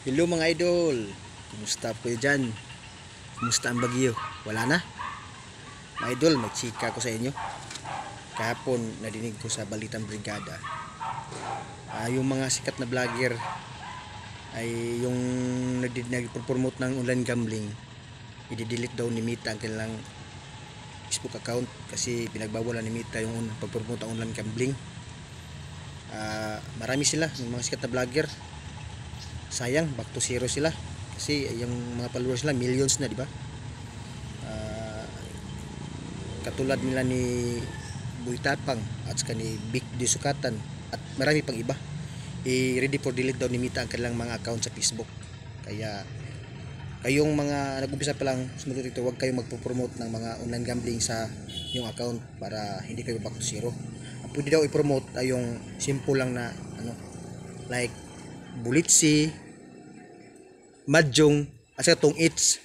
Hello mga idol, kumusta po dyan? Kumusta ang bagyo? Wala na? Mga idol, magchika ko sa inyo. Kahapon, nadinig ko sa Balitang Brigada, yung mga sikat na vlogger ay yung nag-promote ng online gambling, i-delete daw ni Mita ang kanilang Facebook account kasi pinagbawalan ni Mita yung pag-promote ng online gambling. Marami sila, yung mga sikat na vlogger. Sayang, back to zero sila kasi yung mga followers nila millions na, di ba? Katulad nila ni Boy Tapang at saka ni Vic Disukatan at marami pang iba, ready for delete daw ni Mita ang kanilang mga account sa Facebook. Kaya kayong mga nag-umpisa pa lang sumunod dito, huwag kayong magpo-promote ng mga online gambling sa yung account para hindi kayo back to zero. Ang pwede daw i-promote ay yung simple lang na like Bulitsi, Mahjong, at saka Tong Its.